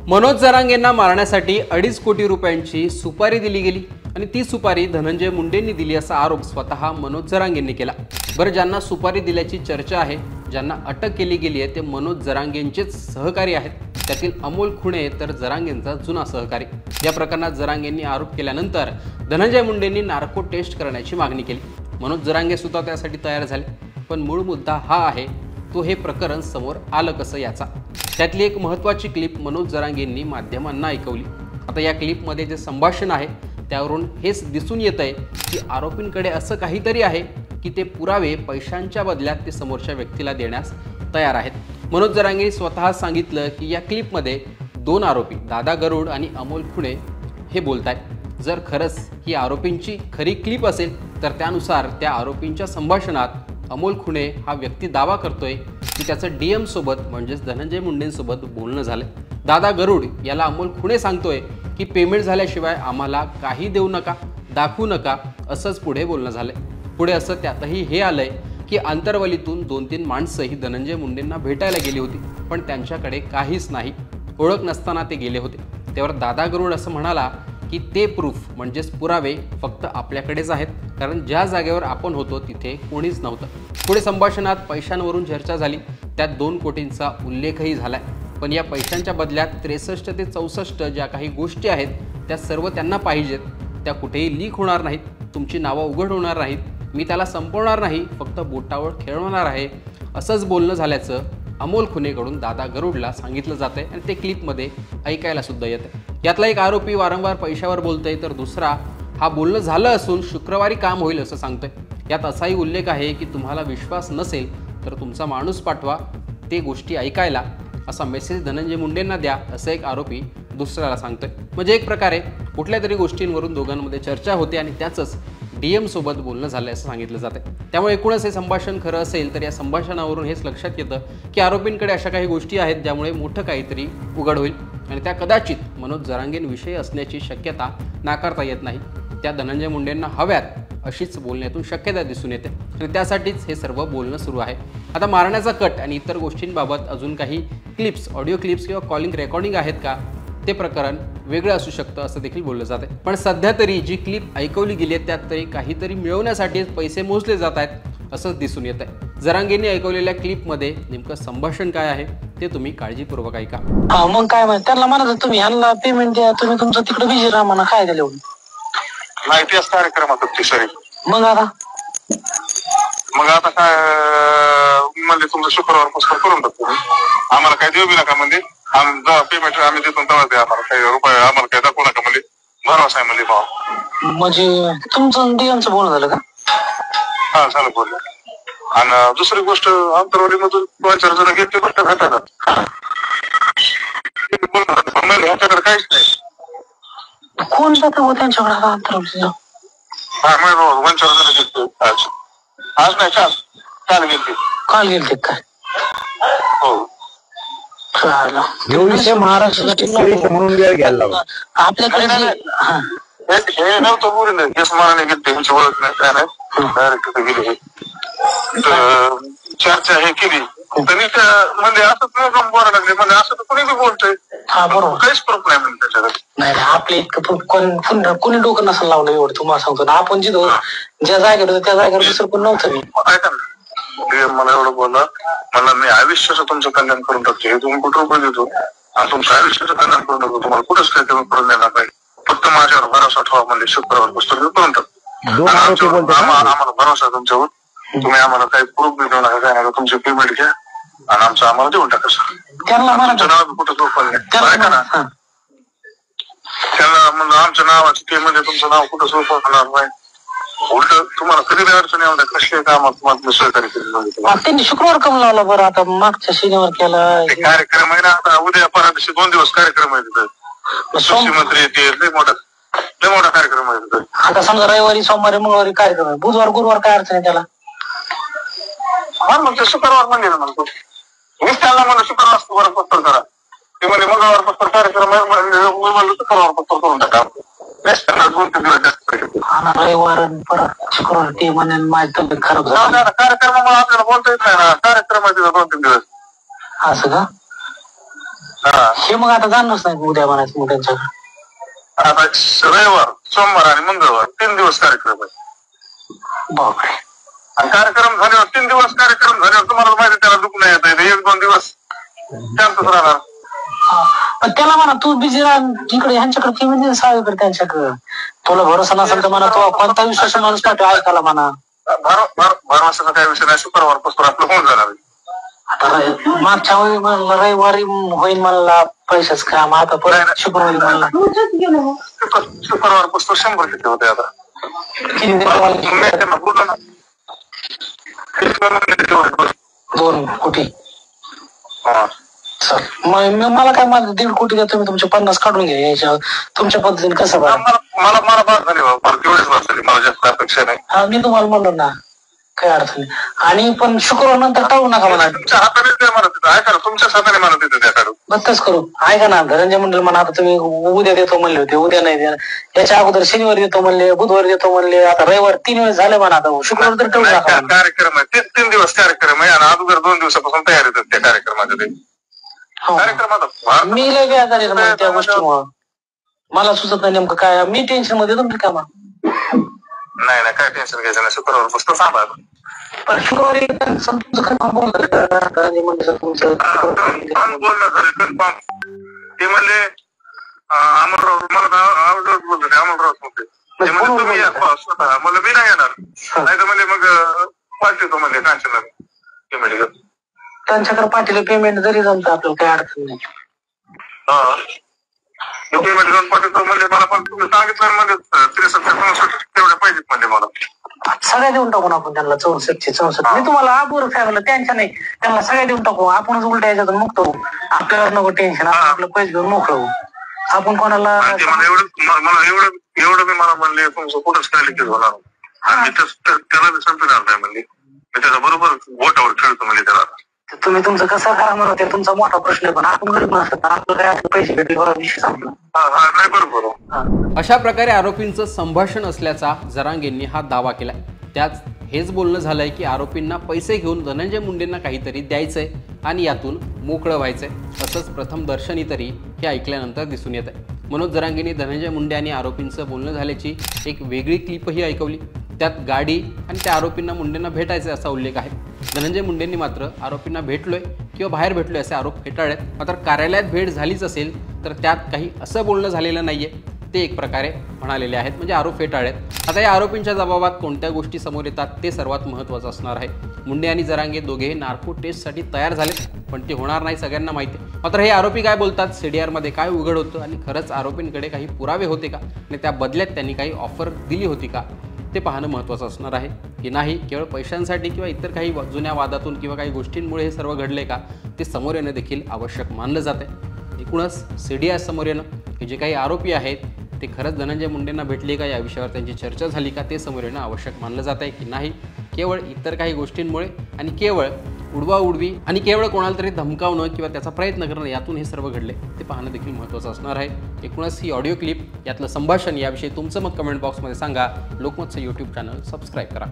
मनोज जरांगेंना मारण्यासाठी 2.5 कोटी रुपयांची सुपारी दिली गेली आणि ती सुपारी धनंजय मुंडेंनी दिली असा आरोप स्वतः मनोज जरांगेंनी केला। बरं, ज्यांना सुपारी दिल्याची चर्चा आहे, ज्यांना अटक केली गेली आहे ते मनोज जरांगेंचेच सहकारी आहेत। त्यातील अमोल खुणे तर जरांगेंचा जुना सहकारी। या प्रकरणात जरांगेंनी आरोप केल्यानंतर धनंजय मुंडेंनी नार्को टेस्ट करण्याची मागणी केली। मनोज जरांगे सुद्धा त्यासाठी तयार झाले, पण मूळ मुद्दा हा आहे तो हे प्रकरण समोर आलं कसं याचा। त्यातली एक महत्त्वाची क्लिप मनोज जरांगेंनी माध्यमांना ऐकवली। आता या क्लिपमध्ये जे संभाषण आहे त्यावरून हेच दिसून येत आहे की आरोपींकडे असं काहीतरी आहे की ते पुरावे पैशांच्या बदल्यात ते समोरच्या व्यक्तीला देण्यास तयार आहेत। मनोज जरांगेंनी स्वतः सांगितलं की या क्लिपमध्ये 2 आरोपी दादा गरुड आणि अमोल खुणे हे बोलतायत। जर खरंच ही आरोपींची खरी क्लिप असेल तर त्यानुसार त्या आरोपींच्या संभाषणात अमोल खुणे हा व्यक्ती दावा करतोय की त्याचं डीएम सोबत म्हणजेच धनंजय मुंडेंसोबत बोलणं झालं। दादा गरुड याला अमोल खुणे सांगतोय की पेमेंट झाल्याशिवाय आम्हाला काही देऊ नका, दाखवू नका, असंच पुढे बोलणं झालंय। पुढे असं त्यातही हे आलंय की आंतरवलीतून 2-3 माणसं ही धनंजय मुंडेंना भेटायला गेली होती, पण त्यांच्याकडे काहीच नाही, ओळख नसताना ते गेले होते। त्यावर दादा गरुड असं म्हणाला की ते प्रूफ म्हणजेच पुरावे फक्त आपल्याकडेच आहेत, कारण ज्या जागेवर आपण होतो तिथे कोणीच नव्हतं। पुढे संभाषणात पैशांवरून चर्चा झाली, त्यात 2 कोटींचा उल्लेखही झालाय, पण या पैशांच्या बदल्यात 63 ते 64 ज्या काही गोष्टी आहेत त्या सर्व त्यांना पाहिजेत, त्या कुठेही लीक होणार नाहीत, तुमची नावं उघड होणार नाहीत, मी त्याला संपवणार नाही, फक्त बोटावर खेळवणार आहे, असंच बोलणं झाल्याचं अमोल खुनेकडून दादा गरुडला सांगितलं जातंय आणि ते क्लिपमध्ये ऐकायला सुद्धा येतं। यातला एक आरोपी वारंवार पैशावर बोलतोय तर दुसरा हा बोलणं झालं असून शुक्रवारी काम होईल असं सांगतोय। यात असाही उल्लेख आहे की तुम्हाला विश्वास नसेल तर तुमचा माणूस पाठवा ते गोष्टी ऐकायला, असा मेसेज धनंजय मुंडेंना द्या, असं एक आरोपी दुसऱ्याला सांगतोय। म्हणजे एक प्रकारे कुठल्या तरी गोष्टींवरून दोघांमध्ये चर्चा होते आणि त्याचंच डीएम सोबत बोलणं झालंय असं सांगितलं जातंय। त्यामुळे एकूणच हे संभाषण खरं असेल तर या संभाषणावरून हेच लक्षात येतं की आरोपींकडे अशा काही गोष्टी आहेत ज्यामुळे मोठं काहीतरी उघड होईल आणि त्या कदाचित मनोज जरांगेंविषयी असण्याची शक्यता नाकारता येत नाही। त्या धनंजय मुंडेंना हव्यात अशीच बोलण्यातून शक्यता दिसून येते आणि त्यासाठीच हे सर्व बोलणं सुरू आहे। आता मारण्याचा कट आणि इतर गोष्टींबाबत अजून काही क्लिप्स, ऑडिओ क्लिप्स किंवा कॉलिंग रेकॉर्डिंग आहेत का, ते प्रकरण वेगळं असू शकतं असं देखील बोललं जाते। पण सध्या तरी जी क्लिप ऐकवली गेली आहे त्यात तरी काहीतरी मिळवण्यासाठी पैसे मोजले जात आहेत असंच दिसून येत आहे। जरांगेंनी ऐकवलेल्या क्लिपमध्ये नेमकं संभाषण काय आहे ते तुम्ही काळजीपूर्वक ऐका। मग काय माहिती त्यांना म्हणत तुम्ही ह्यांना पेमेंट द्या, तुम्ही तुमचं तिकडे बिझी राहा म्हणा, काय दिलं माहिती असं कार्यक्रमात ती सरी। मग आता काय म्हणजे तुमचं शुक्रवारपासून करून टाकतो, आम्हाला काय देऊ बी नका म्हणजे पेमेंट आम्ही देतो तेव्हा द्या, आम्हाला काही रुपये आम्हाला काय दाखवू नका म्हणजे भरवसा आहे म्हणजे भाव। म्हणजे तुमचं डीएमचं बोलणं झालं का? हा झालं बोललं। आणि दुसरी गोष्ट आंतरवालीमधून 2-4 जण घेतले बघतात हाताला, ह्याच्याकडे काहीच नाही। कोण जातं त्यांच्याकडे आंतरवली? हा मग 2-4 जण घेतले आज नाही, काल गेलते। काल गेलते काय? हो विषय महाराष्ट्र म्हणून वेळ घ्यायला लागला आपल्याकडे हे नव्हतं बोलले, हेच मनाने गेलते, ह्यांची ओळख नाही काय नाही, डायरेक्ट तिथे गेले चर्चा हे केली तरी त्या म्हणजे असं बोलायला लागले म्हणजे असं तर कुणी बी बोलतोय। हा बरोबर, काहीच प्रूफ नाही म्हणजे त्याच्याकडे नाही आपले इतकं कोणी डोकं नसेल लावलं एवढं, तुम्हाला सांगतो ना, आपण जिथं ज्या जागेवर होतो त्या जागेवर दुसरं कोण नव्हतं। मी ऐका ना, मला एवढं बोलला, मला मी आयुष्याचं तुमचं कल्याण करून टाकतो, हे तुम्ही कुठं रुपये देतो आणि तुमचं आयुष्याचं कल्याण करून टाकतो, तुम्हाला कुठंच काही कमी करून देणार नाही, फक्त माझ्यावर भरोसा ठेवा म्हणजे शुक्रवार पुस्तक करून टाकतो। आम्हाला भरोसा तुमच्यावर, तुम्ही आम्हाला काही प्रूफ बी देऊ नका, काय नका, तुमची पेमेंट घ्या आणि आमचं आम्हाला देऊन टाका सर। तुमचं नाव कुठं झोपलं नाही, ऐका ना, त्यांना म्हणलं आमच्या नावाचं ते म्हणजे तुमचं नाव कुठं झोपणार नाही, उलट तुम्हाला कधी अडचण येऊ नये, कशी कामात तुम्हाला सहकार्य केलं त्यांनी शुक्रवार कम लावला बरं, आता मागच्या शनिवार केला कार्यक्रम आहे ना, आता उद्या परवा दिवशी 2 दिवस कार्यक्रम आहे तिथं, कृषी मंत्री येते, लय मोठा कार्यक्रम आहे तिथं। आता समजा रविवारी, सोमवारी, मंगळवारी कार्यक्रम आहे, बुधवार गुरुवार काय अडचण आहे त्याला? हा मग ते शुक्रवार म्हणजे ना म्हणतो मीच त्यांना म्हणलं शुक्रवार पत्र करा, ते म्हणजे मंगळवार पत्र कार्यक्रम आहे म्हणलं शुक्रवार पत्र करून टाका, रविवार परत शुक्रवार ते म्हणे माझी तब्येत खराब झाली, कार्यक्रमामुळे आपल्याला बोलता येत नाही ना, कार्यक्रम आहे तिथं 2-3 दिवस असं का? हे मग आता जाणच नाही उद्या म्हणायचं मग त्यांच्याकडे. आता रविवार, सोमवार आणि मंगळवार 3 दिवस कार्यक्रम आहे. बापरे. आणि कार्यक्रम झाल्यावर 3 दिवस कार्यक्रम झाल्यावर तुम्हाला माहिती त्याला दुःख नाही येत आहे. 1-2 दिवस शांतच राहणार. पण त्याला म्हणा तू बिझी राह इकडे ह्यांच्याकडे किंवा सावेकडे त्यांच्याकडे. तुला भरोसा नसेल तर म्हणा तो कोणता विश्वास माणूस पाठव ऐकायला म्हणा. भरवशाचा काही विषय नाही. शुक्रवार पासून आपलं होऊन जाणार. आता मागच्या वेळी म्हणलं रविवारी होईल म्हणला पैशाच काम, आता परत शुक्रवारी म्हणला. शुक्रवार पासून 100% होते. आता किती दिवस बोललो ना 2 कोटी. मला काय माझं 1.5 कोटी द्या तुम्ही, तुमचे 50 काढून घ्या याच्या तुमच्या पद्धतीने. कसं बरं मला बाद झाली बाबा, तेवढीच बाद झाली. मला जास्त अपेक्षा नाही. हा मी तुम्हाला म्हणलो ना काही अडचण नाही. आणि पण शुक्रवार नंतर टाळू नका म्हणा. तुमच्या हाताने ते म्हणत होते. ऐका ना, तुमच्याच हाताने म्हणत होते त्या काढून. बत्तच करू. ऐका ना धनंजय मंडळ म्हणा आता तुम्ही उद्या देतो म्हणले होते, उद्या नाही देणार. याच्या अगोदर शनिवारी देतो म्हणले, बुधवारी देतो म्हणले, आता रविवार 3 वेळेस झाले म्हणा. आता शुक्रवार तर टाळू नका. कार्यक्रम आहे 3 दिवस कार्यक्रम आहे आणि अगोदर 2 दिवसापासून तयारी होतात त्या कार्यक्रमाच्या. कार्यक्रमात मी लय बेजार आहे त्या गोष्टीमुळं. मला सुचत नाही नेमकं काय. मी टेन्शन मध्ये येतो कामा. नाही काय टेन्शन घ्यायचं नाही. शुक्रवार पुस्तक सांगा. पण शुक्रवारी बोलणं झालं कन्फर्म. ते म्हणले अमोलराव, मला अमोलराव बोलतो. अमोलराव म्हणते ते म्हणजे तुम्ही या स्वतः. मला मी नाही येणार. नाही तर म्हणजे मग पाठवतो म्हणजे कांचनला पेमेंट घेऊन. त्यांच्याकडे पाठीला पेमेंट जरी जमतं आपल्याला काही अडचण नाही. पेमेंट घेऊन पाठवतो म्हणजे मला. पण तुम्ही सांगितलं म्हणजे 63-64 तेवढ्या पाहिजेत म्हणजे मला. सगळ्या देऊन टाकून आपण त्यांना 64. मी तुम्हाला आबूर सांगलं त्यांच्या नाही, त्यांना सगळ्या देऊन टाकू. आपणच उलट याच्यातून मुक्त होऊ. आपल्यावर नको टेन्शन. आपलं पैसे घेऊन मोकळं होऊ. आपण कोणाला एवढं मी मला म्हणले तुमचं कुठंच काय लिखित होणार. आणि त्याला मी संपणार नाही म्हणले. मी त्याला बरोबर बोटावर खेळतो म्हणजे त्याला. तुम्ही तुमचं कसं करा म्हणा, ते तुमचा मोठा प्रश्न. पण आपण गरीब नसतात, आपलं काय पैसे भेटले विषय संपला. नाही बरोबर. अशा प्रकारे आरोपींचं संभाषण असल्याचा जरांगेंनी हा दावा केला. त्याच हेच बोलणं झालंय की आरोपींना पैसे घेऊन धनंजय मुंडेंना काहीतरी द्यायचंय आणि यातून मोकळं व्हायचंय. असंच प्रथम दर्शनी तरी हे ऐकल्यानंतर दिसून येत आहे. मनोज जरांगेंनी धनंजय मुंडे आणि आरोपींचं बोलणं झाल्याची एक वेगळी क्लिपही ऐकवली. त्यात गाडी आणि त्या आरोपींना मुंडेंना भेटायचं असा उल्लेख आहे. धनंजय मुंडेंनी मात्र आरोपींना भेटलोय किंवा बाहेर भेटलोय असे आरोप फेटाळलेत. मात्र कार्यालयात भेट झालीच असेल तर त्यात काही असं बोलणं झालेलं नाहीये ते एक प्रकारे म्हणालेले आहेत, म्हणजे आरोप फेटाळलेत. आता या आरोपींच्या जबाबात कोणत्या गोष्टी समोर येतात ते सर्वात महत्त्वाचं असणार आहे. मुंडे आणि जरांगे दोघेही नार्को टेस्टसाठी तयार झालेत, पण ते होणार नाही सगळ्यांना माहिती आहे. मात्र हे आरोपी काय बोलतात, CDRमध्ये काय उघड होतं आणि खरंच आरोपींकडे काही पुरावे होते का आणि त्या बदल्यात त्यांनी काही ऑफर दिली होती का ते पाहणं महत्त्वाचं असणार आहे की नाही केवळ पैशांसाठी किंवा इतर काही जुन्या वादातून किंवा काही गोष्टींमुळे हे सर्व घडले का ते समोर येणं देखील आवश्यक मानलं जाते. एकूणच CDR समोर येणं की जे काही आरोपी आहेत ते खरंच धनंजय मुंडेंना भेटले का या विषयावर त्यांची चर्चा झाली का ते समोर येणं आवश्यक मानलं जात आहे की नाही केवळ इतर काही गोष्टींमुळे आणि केवळ उडवाउडवी आणि केवळ कोणाला तरी धमकावणं किंवा त्याचा प्रयत्न करणं यातून हे सर्व घडले ते पाहणं देखील महत्त्वाचं असणार आहे. एकूणच ही ऑडिओ क्लिप यातलं संभाषण याविषयी तुमचं मत कमेंट बॉक्समध्ये सांगा. लोकमतचं YouTube चॅनल सबस्क्राईब करा.